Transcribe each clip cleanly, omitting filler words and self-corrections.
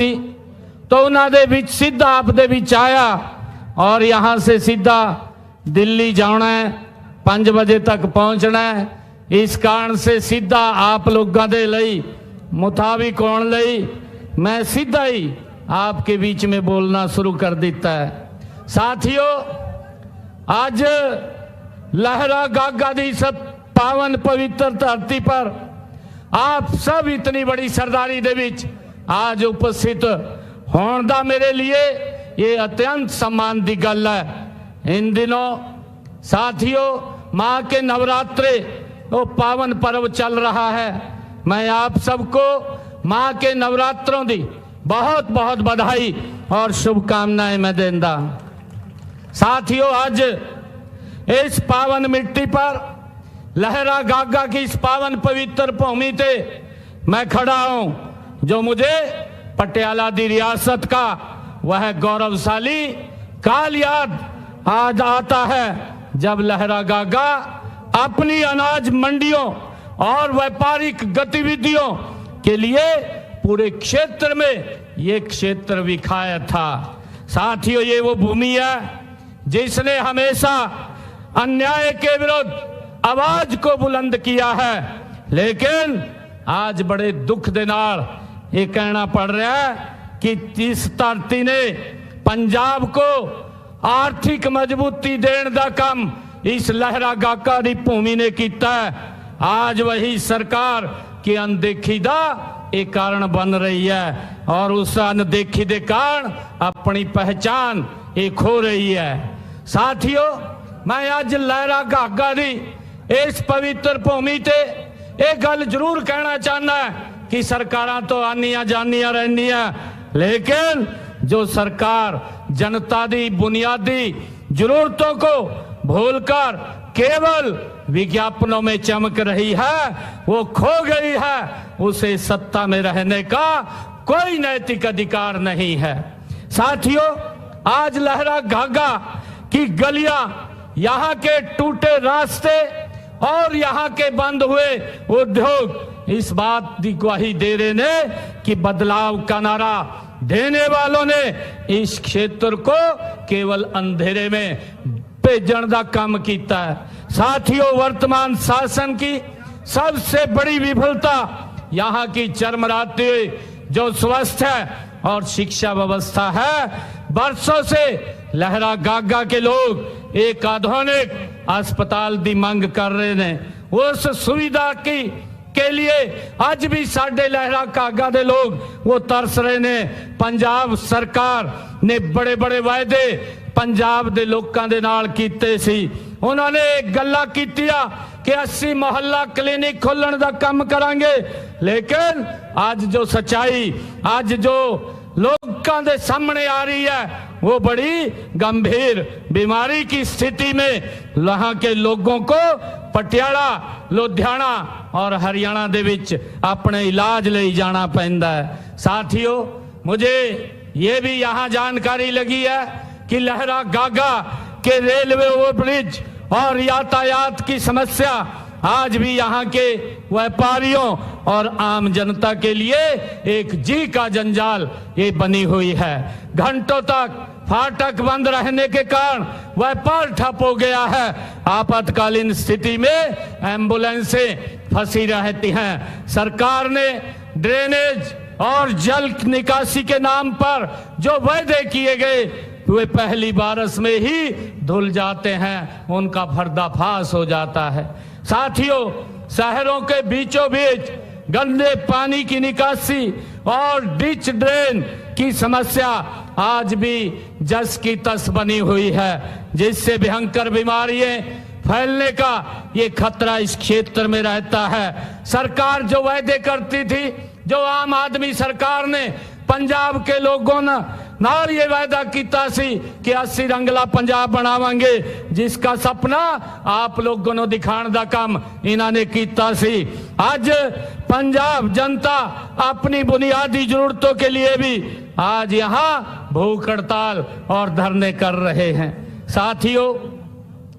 तो उन्होंने सीधा आप दे विच आया और यहाँ से सीधा दिल्ली जाना है, 5 बजे तक पहुँचना है। इस कारण से सीधा आप लोगों के लिए मुताबिक होने लई मैं सीधा ही आपके बीच में बोलना शुरू कर देता है। साथियों, आज लहरा गागा दी सब पावन पवित्र धरती पर आप सब इतनी बड़ी सरदारी दे विच आज उपस्थित होने दा मेरे लिए ये अत्यंत सम्मान की गल है। इन दिनों साथियों माँ के नवरात्रे वो पावन पर्व चल रहा है। मैं आप सबको माँ के नवरात्रों की बहुत बहुत बधाई और शुभकामनाएं मैं देंदा। साथियों, आज इस पावन मिट्टी पर लहरा गागा की इस पावन पवित्र भूमि पे मैं खड़ा हूं, जो मुझे पटियाला दी रियासत का वह गौरवशाली काल याद आज आता है जब लहरा गागा अपनी अनाज मंडियों और व्यापारिक गतिविधियों के लिए पूरे क्षेत्र में ये क्षेत्र विखायत था। साथियों, ये वो भूमि है जिसने हमेशा अन्याय के विरुद्ध आवाज को बुलंद किया है, लेकिन आज बड़े दुख दे नाल ये कहना पड़ रहा है कि इस धरती ने पंजाब को आर्थिक मजबूती देने का काम इस लहरा गागा की भूमि ने किया है। आज वही सरकार की अनदेखी का एक कारण बन रही है और उस अनदेखी के कारण अपनी पहचान एक खो रही है। साथियों, मैं आज लहरा गागा की इस पवित्र भूमि ते एक गल जरूर कहना चाहना है कि सरकारां तो आनिया जानिया रहनिया, लेकिन जो सरकार जनता की बुनियादी जरूरतों को भूलकर केवल विज्ञापनों में चमक रही है, वो खो गई है। उसे सत्ता में रहने का कोई नैतिक अधिकार नहीं है। साथियों, आज लहरा गागा की गलियां, यहाँ के टूटे रास्ते और यहाँ के बंद हुए उद्योग इस बात की गवाही दे रहे ने कि बदलाव का नारा देने वालों ने इस क्षेत्र को केवल अंधेरे में भेजने का काम किया है। साथियों, वर्तमान शासन की सबसे बड़ी विफलता यहाँ की चरमराती हुई जो स्वास्थ्य और शिक्षा व्यवस्था है। बरसों से लहरा गागा के लोग एक आधुनिक अस्पताल की मांग कर रहे हैं। उस सुविधा की के लिए आज भी साडे लहरा गागा दे लोग वो तरस रहे ने। पंजाब सरकार ने बड़े बड़े वायदे पंजाब दे लोकां दे नाल कीते सी। उन्होंने गल्लां कीतियां कि 80 मोहल्ला क्लिनिक खोलने का काम करांगे, लेकिन आज जो सच्चाई आज जो लोगों के सामने आ रही है वो बड़ी गंभीर बीमारी की स्थिति में वहां के लोगों को पटियाला, लुधियाना और हरियाणा दे विच अपने इलाज ले जाना पैंदा है। साथियों, मुझे ये भी यहाँ जानकारी लगी है कि लहरा गागा के रेलवे ओवरब्रिज और यातायात की समस्या आज भी यहाँ के व्यापारियों और आम जनता के लिए एक जी का जंजाल ये बनी हुई है। घंटों तक फाटक बंद रहने के कारण व्यापार ठप हो गया है। आपातकालीन स्थिति में एम्बुलेंसें फंसी रहती हैं। सरकार ने ड्रेनेज और जल निकासी के नाम पर जो वायदे किए गए वे पहली बारिश में ही धुल जाते हैं, उनका पर्दाफाश हो जाता है। साथियों, शहरों के बीचों बीच गंदे पानी की निकासी और डिच ड्रेन की समस्या आज भी जस की तस बनी हुई है, जिससे भयंकर बीमारियां फैलने का ये खतरा इस क्षेत्र में रहता है। सरकार जो वायदे करती थी, जो आम आदमी सरकार ने पंजाब के लोगों ने नाल ये वायदा किया सी कि 80 रंगला पंजाब बनावांगे, जिसका सपना आप लोगों ने दिखाने का काम इन्होंने किया सी। आज पंजाब जनता अपनी बुनियादी जरूरतों के लिए भी आज यहाँ भूख हड़ताल और धरने कर रहे हैं। साथियों,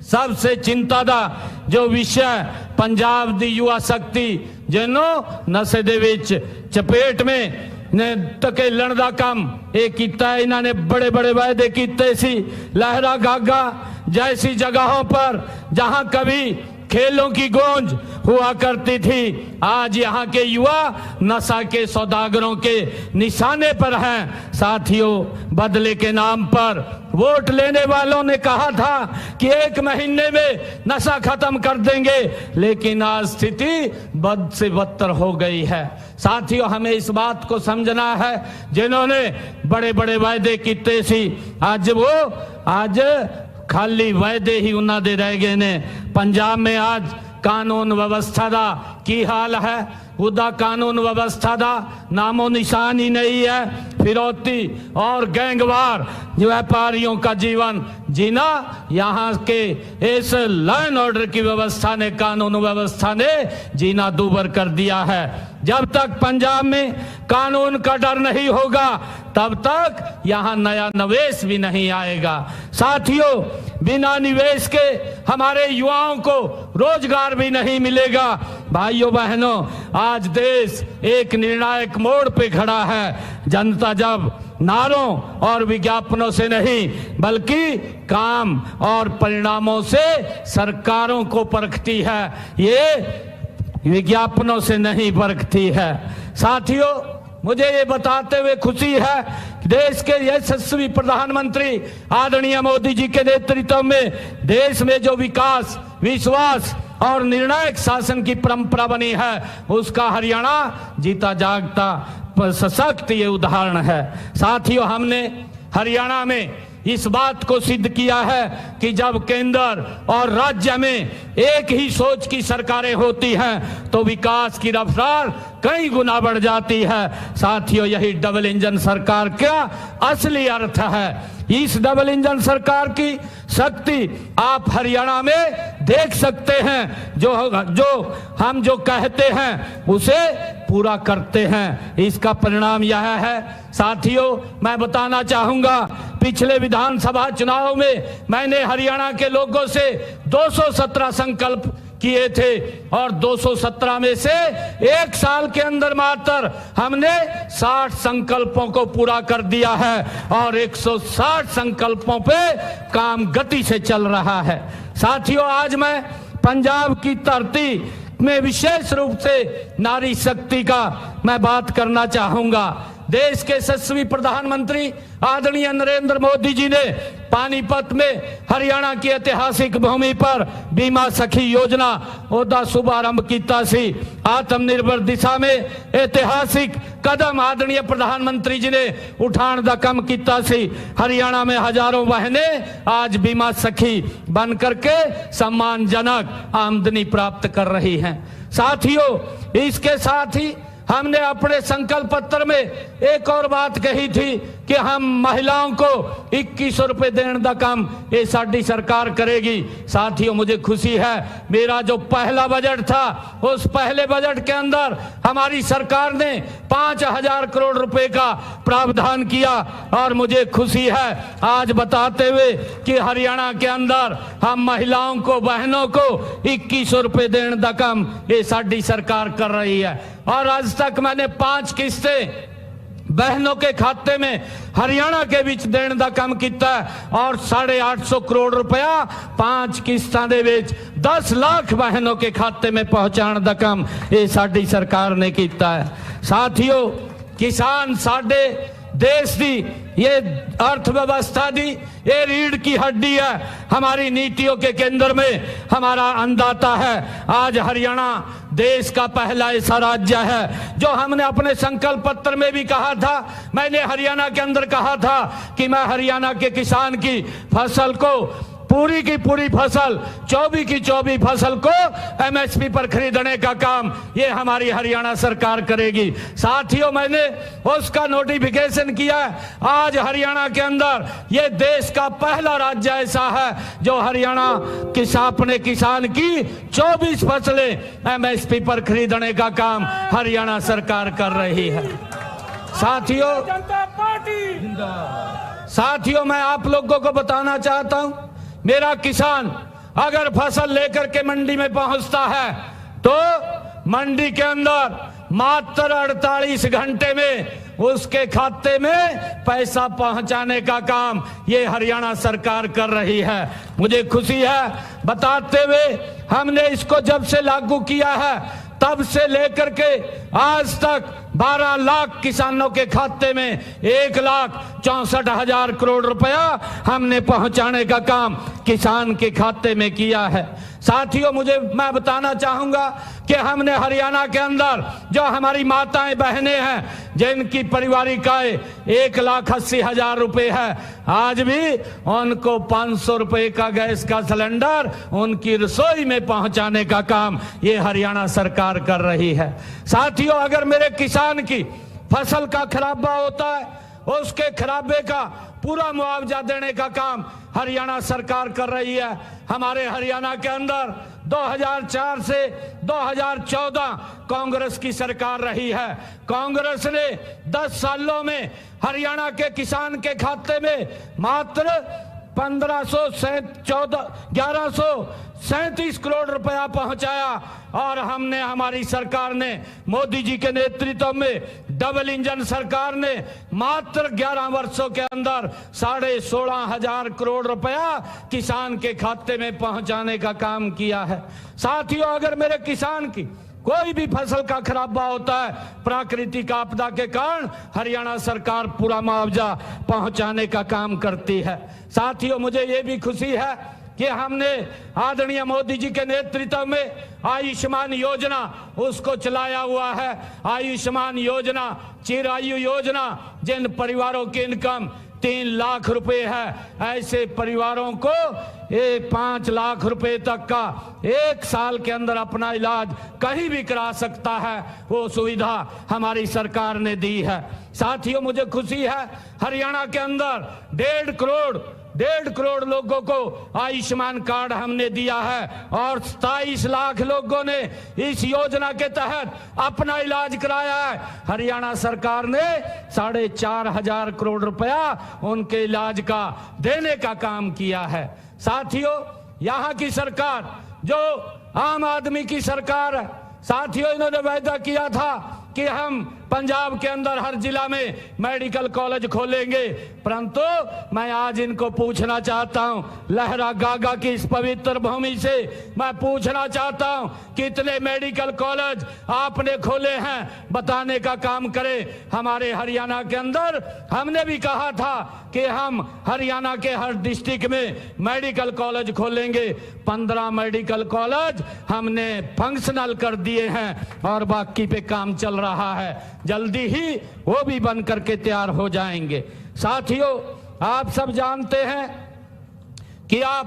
सबसे चिंता का जो विषय पंजाब की युवा शक्ति जिन्हों नशे दे विच चपेट में ने धकेलण दा काम ये किया। इन्होंने बड़े बड़े वायदे किए सी। लहरा गागा जैसी जगहों पर जहां कभी खेलों की गूंज हुआ करती थी, आज यहाँ के युवा नशा के सौदागरों के निशाने पर हैं। साथियों, बदले के नाम पर वोट लेने वालों ने कहा था कि 1 महीने में नशा खत्म कर देंगे, लेकिन आज स्थिति बद से बदतर हो गई है। साथियों, हमें इस बात को समझना है, जिन्होंने बड़े बड़े वायदे किए सी, आज खाली वायदे ही उन्होंने दे रह गए ने। पंजाब में आज कानून व्यवस्था दा की हाल है, उदा कानून व्यवस्था दा नामो निशान ही नहीं है। फिरौती और गैंगवार व्यापारियों का जीवन जीना यहाँ के इस लॉ एंड ऑर्डर की व्यवस्था ने, कानून व्यवस्था ने जीना दूभर कर दिया है। जब तक पंजाब में कानून का डर नहीं होगा, तब तक यहाँ नया निवेश भी नहीं आएगा। साथियों, बिना निवेश के हमारे युवाओं को रोजगार भी नहीं मिलेगा। भाइयों बहनों, आज देश एक निर्णायक मोड़ पे खड़ा है। जनता जब नारों और विज्ञापनों से नहीं, बल्कि काम और परिणामों से सरकारों को परखती है, ये विज्ञापनों से नहीं परखती है। साथियों, मुझे ये बताते हुए खुशी है कि देश के यशस्वी प्रधानमंत्री आदरणीय मोदी जी के नेतृत्व में देश में जो विकास, विश्वास और निर्णायक शासन की परंपरा बनी है, उसका हरियाणा जीता जागता सशक्त ये उदाहरण है। साथियों, हमने हरियाणा में इस बात को सिद्ध किया है कि जब केंद्र और राज्य में एक ही सोच की सरकारें होती हैं तो विकास की रफ्तार कई गुना बढ़ जाती है। साथियों, यही डबल इंजन सरकार का असली अर्थ है। इस डबल इंजन सरकार की शक्ति आप हरियाणा में देख सकते हैं। जो हम जो कहते हैं उसे पूरा करते हैं, इसका परिणाम यह है। साथियों, मैं बताना चाहूंगा, पिछले विधानसभा चुनाव में मैंने हरियाणा के लोगों से 217 संकल्प किए थे और 217 में से 1 साल के अंदर मात्र हमने 60 संकल्पों को पूरा कर दिया है और 160 संकल्पों पे काम गति से चल रहा है। साथियों, आज मैं पंजाब की धरती में विशेष रूप से नारी शक्ति का मैं बात करना चाहूंगा। देश के यशस्वी प्रधानमंत्री आदरणीय नरेंद्र मोदी जी ने पानीपत में हरियाणा की ऐतिहासिक भूमि पर बीमा सखी योजना ओदा शुभारंभ किया सी। आत्मनिर्भर दिशा में ऐतिहासिक कदम आदरणीय प्रधानमंत्री जी ने उठाने का काम किया सी। हरियाणा में हजारों बहनें आज बीमा सखी बन करके सम्मानजनक आमदनी प्राप्त कर रही हैं। साथियों, इसके साथ ही हमने अपने संकल्प पत्र में एक और बात कही थी कि हम महिलाओं को 2100 रुपए देने का काम ये साडी सरकार करेगी। साथियों, मुझे खुशी है, मेरा जो पहला बजट था उस पहले बजट के अंदर हमारी सरकार ने 5000 करोड़ रुपए का प्रावधान किया और मुझे खुशी है आज बताते हुए कि हरियाणा के अंदर हम महिलाओं को, बहनों को 2100 रुपए देने का काम ये साडी सरकार कर रही है। और आज तक मैंने 5 किस्तें बहनों के खाते में हरियाणा के बीच देने का काम किया और 850 करोड़ रुपया 5 किस्तां दे विच 10 लाख बहनों के खाते में पहुंचाने का काम ये साडी सरकार ने किया है। साथियों, किसान साडे देश की ये अर्थव्यवस्था दी ये रीढ़ की हड्डी है। हमारी नीतियों के केंद्र में हमारा अन्नदाता है। आज हरियाणा देश का पहला ऐसा राज्य है जो हमने अपने संकल्प पत्र में भी कहा था। मैंने हरियाणा के अंदर कहा था कि मैं हरियाणा के किसान की फसल को, पूरी की पूरी फसल, 24 की 24 फसल को एमएसपी पर खरीदने का काम ये हमारी हरियाणा सरकार करेगी। साथियों, मैंने उसका नोटिफिकेशन किया। आज हरियाणा के अंदर ये देश का पहला राज्य ऐसा है जो हरियाणा अपने किसान की 24 फसलें एमएसपी पर खरीदने का काम हरियाणा सरकार कर रही है। साथियों, मैं आप लोगों को बताना चाहता हूं, मेरा किसान अगर फसल लेकर के मंडी में पहुंचता है तो मंडी के अंदर मात्र 48 घंटे में उसके खाते में पैसा पहुंचाने का काम ये हरियाणा सरकार कर रही है। मुझे खुशी है बताते हुए, हमने इसको जब से लागू किया है तब से लेकर के आज तक 12 लाख किसानों के खाते में 1,64,000 करोड़ रुपया हमने पहुंचाने का काम किसान के खाते में किया है। साथियों, मैं बताना चाहूंगा कि हमने हरियाणा के अंदर जो हमारी माताएं बहनें हैं जिनकी पारिवारिक आय 1,80,000 रुपए है, आज भी उनको 500 रुपए का गैस का सिलेंडर उनकी रसोई में पहुंचाने का काम ये हरियाणा सरकार कर रही है। साथियों, अगर मेरे किसान की फसल का खराबा होता है, उसके खराबे का पूरा मुआवजा देने का काम हरियाणा सरकार कर रही है। हमारे हरियाणा के अंदर 2004 से 2014 कांग्रेस की सरकार रही है। कांग्रेस ने 10 सालों में हरियाणा के किसान के खाते में मात्र 1137 करोड़ रुपया पहुंचाया और हमारी सरकार ने, मोदी जी के नेतृत्व में डबल इंजन सरकार ने मात्र 11 वर्षों के अंदर 16,500 करोड़ रुपया किसान के खाते में पहुंचाने का काम किया है। साथियों, अगर मेरे किसान की कोई भी फसल का खराबा होता है, प्राकृतिक आपदा के कारण हरियाणा सरकार पूरा मुआवजा पहुंचाने का काम करती है। साथियों, मुझे ये भी खुशी है कि हमने आदरणीय मोदी जी के नेतृत्व में आयुष्मान योजना उसको चलाया हुआ है। आयुष्मान योजना चिरायु योजना, जिन परिवारों की इनकम 3 लाख रुपए है, ऐसे परिवारों को 5 लाख रुपए तक का 1 साल के अंदर अपना इलाज कहीं भी करा सकता है, वो सुविधा हमारी सरकार ने दी है। साथियों, मुझे खुशी है हरियाणा के अंदर 1.5 करोड़ लोगों को आयुष्मान कार्ड हमने दिया है और 27 लाख लोगों ने इस योजना के तहत अपना इलाज कराया है। हरियाणा सरकार ने 4,500 करोड़ रुपया उनके इलाज का देने का काम किया है। साथियों, यहाँ की सरकार जो आम आदमी की सरकार है, साथियों, इन्होंने वायदा किया था कि हम पंजाब के अंदर हर जिला में मेडिकल कॉलेज खोलेंगे, परंतु मैं आज इनको पूछना चाहता हूं, लहरा गागा की इस पवित्र भूमि से मैं पूछना चाहता हूं, कितने मेडिकल कॉलेज आपने खोले हैं, बताने का काम करें। हमारे हरियाणा के अंदर हमने भी कहा था कि हम हरियाणा के हर डिस्ट्रिक्ट में मेडिकल कॉलेज खोलेंगे। 15 मेडिकल कॉलेज हमने फंक्शनल कर दिए हैं और बाकी पे काम चल रहा है, जल्दी ही वो भी बन करके तैयार हो जाएंगे। साथियों, आप सब जानते हैं कि आप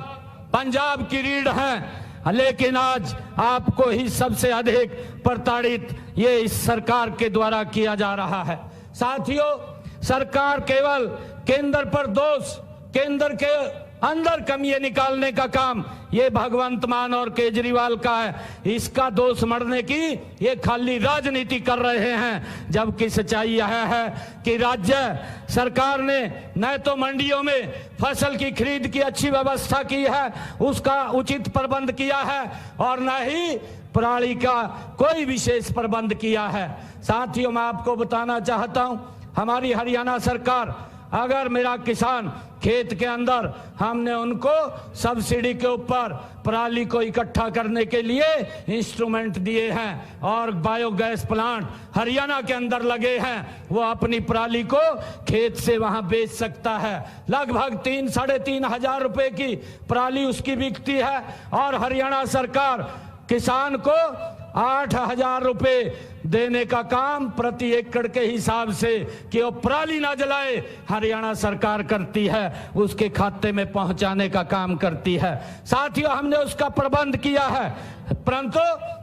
पंजाब की रीढ़ हैं, लेकिन आज आपको ही सबसे अधिक प्रताड़ित ये इस सरकार के द्वारा किया जा रहा है। साथियों, सरकार केवल केंद्र पर दोष, केंद्र के अंदर कमियां निकालने का काम ये भगवंत मान और केजरीवाल का है। इसका दोष मढ़ने की ये खाली राजनीति कर रहे हैं, जबकि सच्चाई यह है कि राज्य सरकार ने न तो मंडियों में फसल की खरीद की अच्छी व्यवस्था की है, उसका उचित प्रबंध किया है, और न ही पराली का कोई विशेष प्रबंध किया है। साथियों, मैं आपको बताना चाहता हूं, हमारी हरियाणा सरकार, अगर मेरा किसान खेत के अंदर, हमने उनको सब्सिडी के ऊपर पराली को इकट्ठा करने के लिए इंस्ट्रूमेंट दिए हैं और बायोगैस प्लांट हरियाणा के अंदर लगे हैं, वो अपनी पराली को खेत से वहां बेच सकता है। लगभग 3-3.5 हजार रुपए की पराली उसकी बिकती है और हरियाणा सरकार किसान को 8,000 रुपए देने का काम प्रति एकड़ के हिसाब से कि वो पराली ना जलाए हरियाणा सरकार करती है, उसके खाते में पहुंचाने का काम करती है। साथियों, हमने उसका प्रबंध किया है, परंतु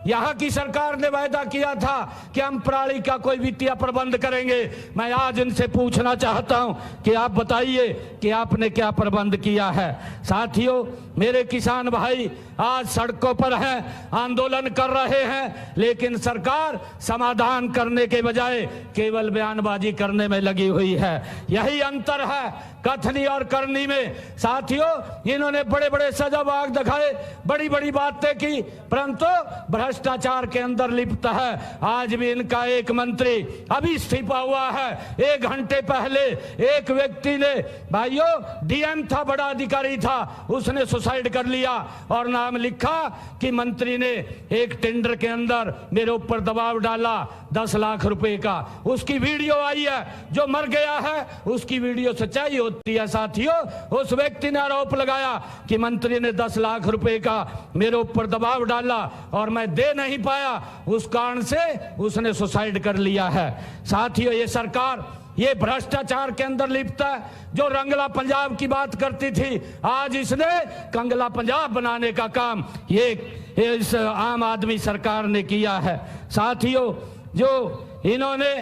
यहाँ की सरकार ने वायदा किया था कि हम पराली का कोई वित्तीय प्रबंध करेंगे। मैं आज इनसे पूछना चाहता हूं कि आप बताइए कि आपने क्या प्रबंध किया है। साथियों, मेरे किसान भाई आज सड़कों पर हैं, आंदोलन कर रहे हैं, लेकिन सरकार समाधान करने के बजाय केवल बयानबाजी करने में लगी हुई है। यही अंतर है कथनी और करनी में। साथियों, इन्होंने बड़े बड़े सजावाग दिखाए, बड़ी बड़ी बातें की, परंतु भ्रष्टाचार के अंदर लिप्त है। आज भी इनका एक मंत्री अभी इस्तीफा हुआ है। 1 घंटे पहले एक व्यक्ति ने, भाइयों डीएम था, बड़ा अधिकारी था, उसने सुसाइड कर लिया और नाम लिखा कि मंत्री ने एक टेंडर के अंदर मेरे ऊपर दबाव डाला 10 लाख रुपए का। उसकी वीडियो आई है। जो मर गया है उसकी वीडियो सच्चाई होती है साथियों। उस व्यक्ति ने आरोप लगाया कि मंत्री ने 10 लाख रुपए का मेरे ऊपर दबाव डाला और मैं दे नहीं पाया, उस कारण से उसने सुसाइड कर लिया है। साथियों, ये सरकार ये भ्रष्टाचार के अंदर लिप्त है। जो रंगला पंजाब की बात करती थी, आज इसने कंगला पंजाब बनाने का काम ये इस आम आदमी सरकार ने किया है। साथियों, जो इन्होंने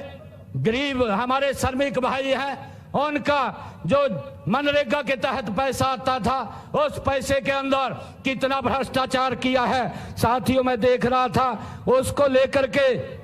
गरीब हमारे श्रमिक भाई हैं, उनका जो मनरेगा के तहत पैसा आता था, उस पैसे के अंदर कितना भ्रष्टाचार किया है। साथियों, मैं देख रहा था उसको लेकर के,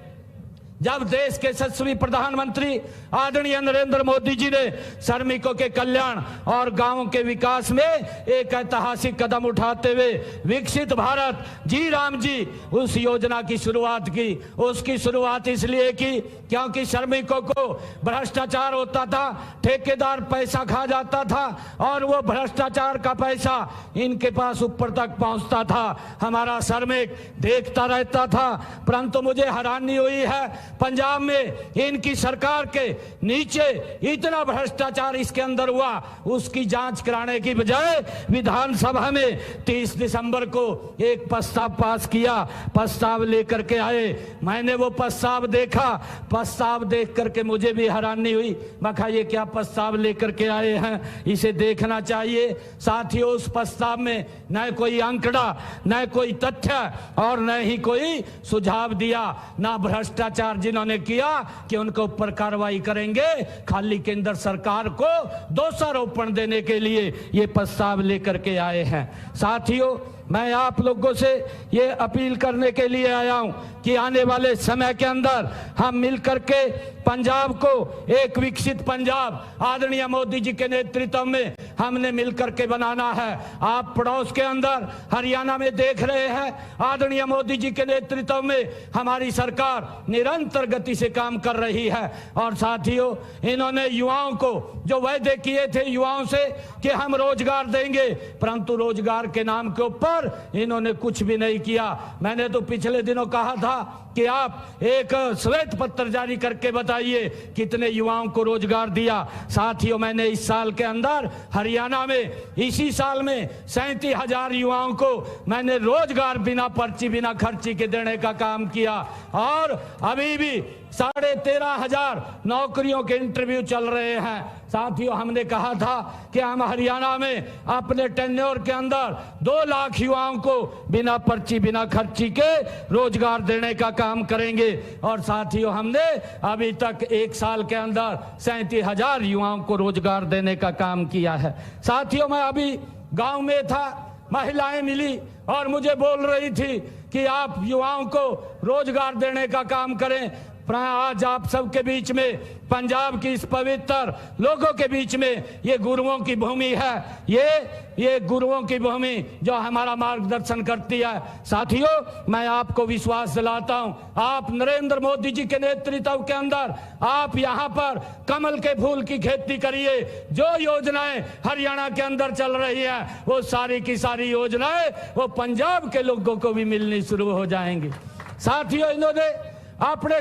जब देश के यशस्वी प्रधानमंत्री आदरणीय नरेंद्र मोदी जी ने श्रमिकों के कल्याण और गांवों के विकास में एक ऐतिहासिक कदम उठाते हुए विकसित भारत जी राम जी उस योजना की शुरुआत की। उसकी शुरुआत इसलिए की क्योंकि श्रमिकों को भ्रष्टाचार होता था, ठेकेदार पैसा खा जाता था और वो भ्रष्टाचार का पैसा इनके पास ऊपर तक पहुंचता था। हमारा श्रमिक देखता रहता था। परंतु मुझे हैरानी हुई है, पंजाब में इनकी सरकार के नीचे इतना भ्रष्टाचार इसके अंदर हुआ, उसकी जांच कराने की बजाय विधानसभा में 30 दिसंबर को एक प्रस्ताव पास किया। प्रस्ताव लेकर के आए, मैंने वो प्रस्ताव देखा। प्रस्ताव देख करके मुझे भी हैरानी हुई। मैं कहा ये क्या प्रस्ताव लेकर के आए हैं, इसे देखना चाहिए। साथियों, उस प्रस्ताव में न कोई आंकड़ा, न कोई तथ्य और न ही कोई सुझाव दिया। ना भ्रष्टाचार जिन्होंने किया कि उनके ऊपर कार्रवाई करेंगे, खाली केंद्र सरकार को दोषारोपण देने के लिए ये प्रस्ताव लेकर के आए हैं। साथियों, मैं आप लोगों से ये अपील करने के लिए आया हूं कि आने वाले समय के अंदर हम मिलकर के पंजाब को एक विकसित पंजाब आदरणीय मोदी जी के नेतृत्व में हमने मिलकर के बनाना है। आप पड़ोस के अंदर हरियाणा में देख रहे हैं, आदरणीय मोदी जी के नेतृत्व में हमारी सरकार निरंतर गति से काम कर रही है। और साथियों, इन्होंने युवाओं को जो वायदे किए थे युवाओं से कि हम रोजगार देंगे, परंतु रोजगार के नाम के ऊपर इन्होंने कुछ भी नहीं किया। मैंने तो पिछले दिनों कहा था कि आप एक श्वेत पत्र जारी करके बताइए कितने युवाओं को रोजगार दिया। साथियों, मैंने इस साल के अंदर हरियाणा में इसी साल में 37,000 युवाओं को मैंने रोजगार बिना पर्ची बिना खर्ची के देने का काम किया और अभी भी 13,500 नौकरियों के इंटरव्यू चल रहे हैं। साथियों, हमने कहा था कि हम हरियाणा में अपने टेन्योर के अंदर 2 लाख युवाओं को बिना पर्ची बिना खर्ची के रोजगार देने का काम करेंगे। और साथियों, हमने अभी तक 1 साल के अंदर 37,000 युवाओं को रोजगार देने का काम किया है। साथियों, मैं अभी गांव में था, महिलाएं मिली और मुझे बोल रही थी कि आप युवाओं को रोजगार देने का काम करें। आज आप सबके बीच में, पंजाब की इस पवित्र लोगों के बीच में ये गुरुओं की भूमि है, ये गुरुओं की भूमि जो हमारा मार्गदर्शन करती है। साथियों, मैं आपको विश्वास दिलाता हूं, आप नरेंद्र मोदी जी के नेतृत्व के अंदर आप यहां पर कमल के फूल की खेती करिए। जो योजनाएं हरियाणा के अंदर चल रही है वो सारी की सारी योजनाएं वो पंजाब के लोगों को भी मिलनी शुरू हो जाएंगी। साथियों, इन्होंने आपने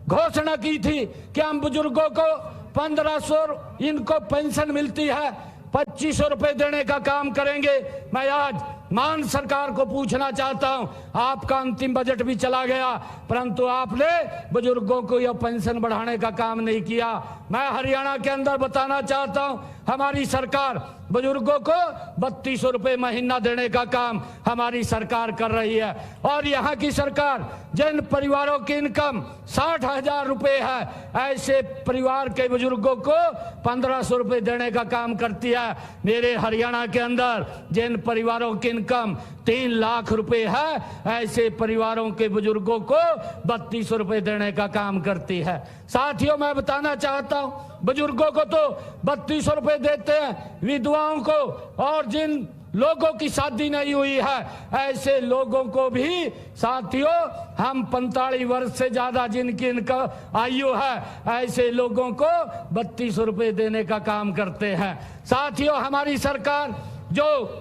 घोषणा की थी कि हम बुजुर्गों को 1500 इनको पेंशन मिलती है, 2500 रुपए देने का काम करेंगे। मैं आज मान सरकार को पूछना चाहता हूं, आपका अंतिम बजट भी चला गया परंतु आपने बुजुर्गों को यह पेंशन बढ़ाने का काम नहीं किया। मैं हरियाणा के अंदर बताना चाहता हूं, हमारी सरकार बुजुर्गों को 3200 रुपए महीना देने का काम हमारी सरकार कर रही है। और यहाँ की सरकार जिन परिवारों की इनकम 60,000 रुपए है, ऐसे परिवार के बुजुर्गों को 1500 रुपए देने का काम करती है। मेरे हरियाणा के अंदर जिन परिवारों की इनकम 3 लाख रुपए है, ऐसे परिवारों के बुजुर्गों को 3200 रुपए देने का काम करती है। साथियों, मैं बताना चाहता हूं, बुजुर्गों को तो 3200 रुपए देते हैं, विधवाओं को और जिन लोगों की शादी नहीं हुई है, ऐसे लोगों को भी साथियों हम 45 वर्ष से ज्यादा जिनकी इनका आयु है, ऐसे लोगों को 3200 रुपए देने का काम करते हैं। साथियों हमारी सरकार जो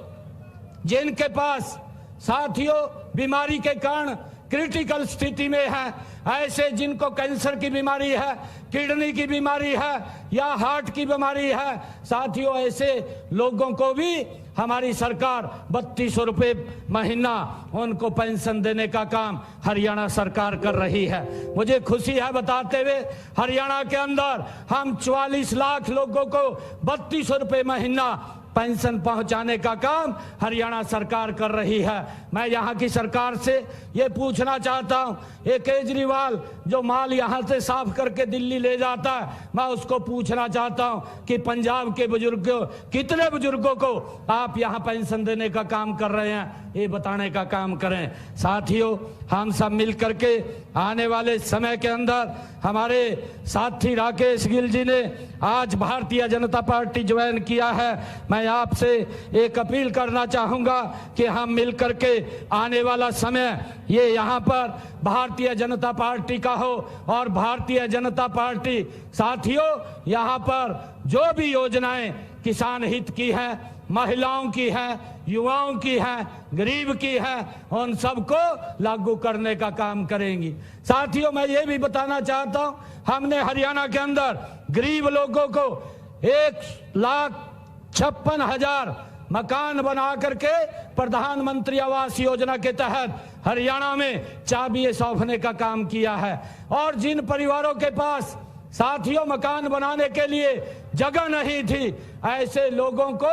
जिनके पास साथियों बीमारी के कारण क्रिटिकल स्थिति में है, ऐसे जिनको कैंसर की बीमारी है, किडनी की बीमारी है या हार्ट की बीमारी है, साथियों ऐसे लोगों को भी हमारी सरकार 3200 रुपए महीना उनको पेंशन देने का काम हरियाणा सरकार कर रही है। मुझे खुशी है बताते हुए हरियाणा के अंदर हम 44 लाख लोगों को 3200 रुपए महीना पेंशन पहुंचाने का काम हरियाणा सरकार कर रही है। मैं यहाँ की सरकार से ये पूछना चाहता हूँ, ये केजरीवाल जो माल यहाँ से साफ करके दिल्ली ले जाता है, मैं उसको पूछना चाहता हूँ कि पंजाब के बुजुर्गों कितने बुजुर्गों को आप यहाँ पेंशन देने का काम कर रहे हैं, ये बताने का काम करें। साथियों हम सब मिल करके आने वाले समय के अंदर हमारे साथी राकेश गिल जी ने आज भारतीय जनता पार्टी ज्वाइन किया है। मैं आपसे एक अपील करना चाहूंगा कि हम मिल करके आने वाला समय ये यहाँ पर भारतीय जनता पार्टी का हो और भारतीय जनता पार्टी साथियों यहाँ पर जो भी योजनाएं किसान हित की है, महिलाओं की है, युवाओं की है, गरीब की है, उन सबको लागू करने का काम करेंगी। साथियों मैं ये भी बताना चाहता हूं, हमने हरियाणा के अंदर गरीब लोगों को 1,56,000 मकान बना करके प्रधानमंत्री आवास योजना के तहत हरियाणा में चाबियां सौंपने का काम किया है। और जिन परिवारों के पास साथियों मकान बनाने के लिए जगह नहीं थी, ऐसे लोगों को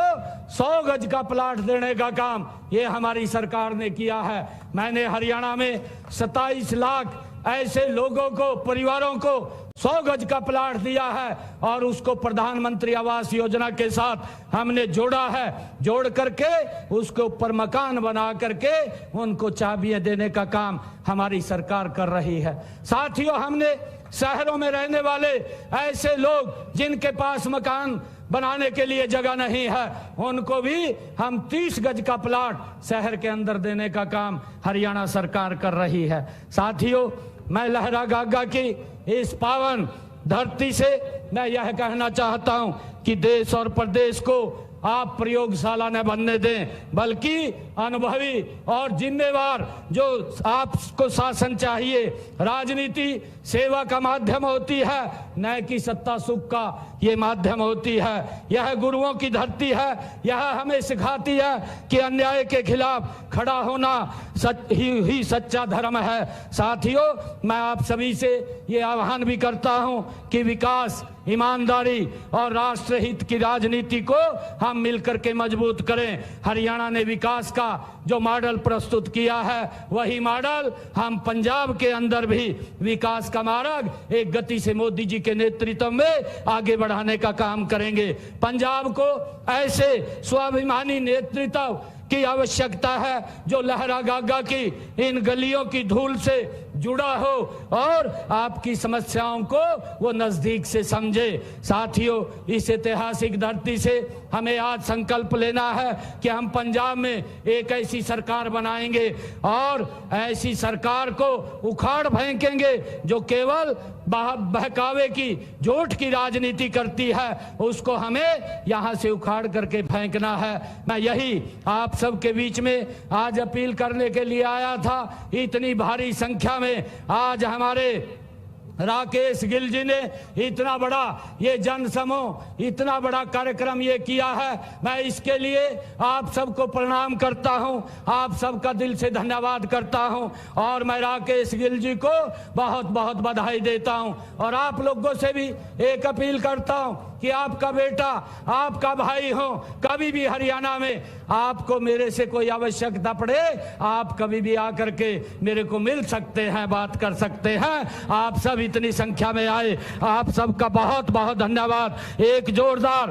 100 गज का प्लाट देने का काम ये हमारी सरकार ने किया है। मैंने हरियाणा में 27 लाख ऐसे लोगों को, परिवारों को 100 गज का प्लाट दिया है और उसको प्रधानमंत्री आवास योजना के साथ हमने जोड़ा है। जोड़ करके उसके ऊपर मकान बना करके उनको चाबियां देने का काम हमारी सरकार कर रही है। साथियों हमने शहरों में रहने वाले ऐसे लोग जिनके पास मकान बनाने के लिए जगह नहीं है, उनको भी हम 30 गज का प्लाट शहर के अंदर देने का काम हरियाणा सरकार कर रही है। साथियों मैं लहरागागा की इस पावन धरती से मैं यह कहना चाहता हूं कि देश और प्रदेश को आप प्रयोगशाला न बनने दें, बल्कि अनुभवी और जिम्मेवार जो आपको शासन चाहिए। राजनीति सेवा का माध्यम होती है, न कि सत्ता सुख का ये माध्यम होती है। यह गुरुओं की धरती है, यह हमें सिखाती है कि अन्याय के खिलाफ खड़ा होना ही सच्चा धर्म है। साथियों मैं आप सभी से ये आह्वान भी करता हूं कि विकास, ईमानदारी और राष्ट्रहित की राजनीति को हम मिलकर के मजबूत करें। हरियाणा ने विकास का जो मॉडल प्रस्तुत किया है, वही मॉडल हम पंजाब के अंदर भी विकास का मार्ग एक गति से मोदी जी के नेतृत्व में आगे बढ़ाने का काम करेंगे। पंजाब को ऐसे स्वाभिमानी नेतृत्व की आवश्यकता है जो लहरागागा की इन गलियों की धूल से जुड़ा हो और आपकी समस्याओं को वो नजदीक से समझे। साथियों इस ऐतिहासिक धरती से हमें आज संकल्प लेना है कि हम पंजाब में एक ऐसी सरकार बनाएंगे और ऐसी सरकार को उखाड़ फेंकेंगे जो केवल बहकावे की, झूठ की राजनीति करती है। उसको हमें यहाँ से उखाड़ करके फेंकना है। मैं यही आप सबके बीच में आज अपील करने के लिए आया था। इतनी भारी संख्या में आज हमारे राकेश गिल जी ने इतना बड़ा ये जन समूह, इतना बड़ा कार्यक्रम ये किया है। मैं इसके लिए आप सबको प्रणाम करता हूं, आप सबका दिल से धन्यवाद करता हूं और मैं राकेश गिल जी को बहुत बहुत बधाई देता हूं। और आप लोगों से भी एक अपील करता हूं कि आपका बेटा, आपका भाई हो, कभी भी हरियाणा में आपको मेरे से कोई आवश्यकता पड़े, आप कभी भी आकर के मेरे को मिल सकते हैं, बात कर सकते हैं। आप सब इतनी संख्या में आए, आप सबका बहुत बहुत धन्यवाद। एक जोरदार